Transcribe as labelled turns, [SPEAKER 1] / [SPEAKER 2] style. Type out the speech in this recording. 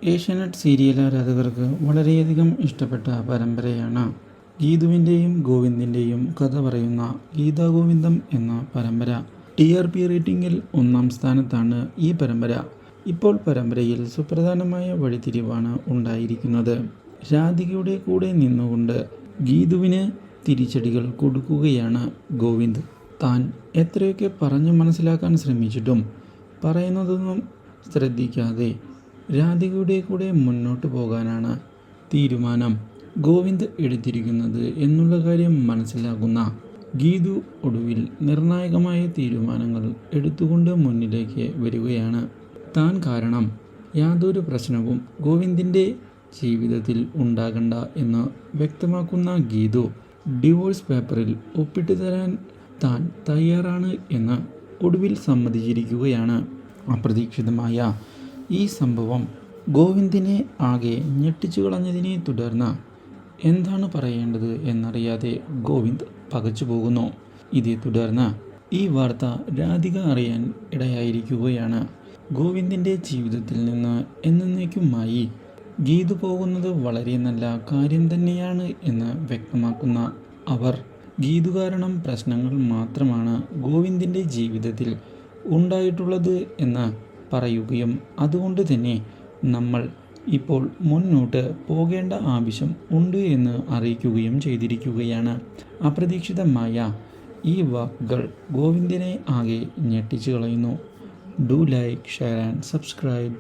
[SPEAKER 1] Asianet serial ആരാധകർക്ക് വളരെയധികം ഇഷ്ടപ്പെട്ട പരമ്പരയാണ് ഗീതുവിൻ്റെയും ഗോവിന്ദിൻ്റെയും കഥ പറയുന്ന ഗീതാഗോവിന്ദം എന്ന പരമ്പര. TRP റേറ്റിംഗിൽ 1-ാം സ്ഥാനത്താണ് ഈ പരമ്പര. ഇപ്പോൾ പരമ്പരയിൽ സുപ്രധാനമായ വഴിത്തിരിവാണ് ഉണ്ടായിരിക്കുന്നത്. രാധികയുടെ കൂടെ നിന്നുകൊണ്ട് ഗീതുവിന് തിരിച്ചടികൾ കൊടുക്കുകയാണ് ഗോവിന്ദ്. താൻ എത്രയൊക്കെ പറഞ്ഞു മനസ്സിലാക്കാൻ ശ്രമിച്ചിട്ടും പറയുന്നതൊന്നും ശ്രദ്ധിക്കാതെ രാധികയുടെ കൂടെ മുന്നോട്ട് പോകാനാണ് തീരുമാനം ഗോവിന്ദ് എടുത്തിരിക്കുന്നത് എന്നുള്ള കാര്യം മനസ്സിലാക്കുന്ന ഗീതു ഒടുവിൽ നിർണായകമായ തീരുമാനങ്ങൾ എടുത്തുകൊണ്ട് മുന്നിലേക്ക് വരികയാണ്. താൻ കാരണം യാതൊരു പ്രശ്നവും ഗോവിന്ദിൻ്റെ ജീവിതത്തിൽ ഉണ്ടാകണ്ട എന്ന് വ്യക്തമാക്കുന്ന ഗീതു ഡിവോഴ്സ് പേപ്പറിൽ ഒപ്പിട്ട് തരാൻ താൻ തയ്യാറാണ് എന്ന് ഒടുവിൽ സമ്മതിച്ചിരിക്കുകയാണ്. അപ്രതീക്ഷിതമായ ഈ സംഭവം ഗോവിന്ദിനെ ആകെ ഞെട്ടിച്ചു കളഞ്ഞതിനെ തുടർന്ന് എന്താണ് പറയേണ്ടത് എന്നറിയാതെ ഗോവിന്ദ് പകച്ചു പോകുന്നു. ഇതേ തുടർന്ന് ഈ വാർത്ത രാധിക അറിയാൻ ഇടയായിരിക്കുകയാണ്. ഗോവിന്ദിൻ്റെ ജീവിതത്തിൽ നിന്ന് എന്നേക്കുമായി ഗീതു പോകുന്നത് വളരെ നല്ല കാര്യം തന്നെയാണ് എന്ന് വ്യക്തമാക്കുന്ന അവർ ഗീതു കാരണം പ്രശ്നങ്ങൾ മാത്രമാണ് ഗോവിന്ദിൻ്റെ ജീവിതത്തിൽ ഉണ്ടായിട്ടുള്ളത് എന്ന് പറയുകയും അതുകൊണ്ട് തന്നെ നമ്മൾ ഇപ്പോൾ മുന്നോട്ട് പോകേണ്ട ആവശ്യം ഉണ്ട് എന്ന് അറിയിക്കുകയും ചെയ്തിരിക്കുകയാണ്. അപ്രതീക്ഷിതമായ ഈ വാക്കുകൾ ഗോവിന്ദിനെ ആകെ ഞെട്ടിച്ചു കളയുന്നു. Do like, share and subscribe.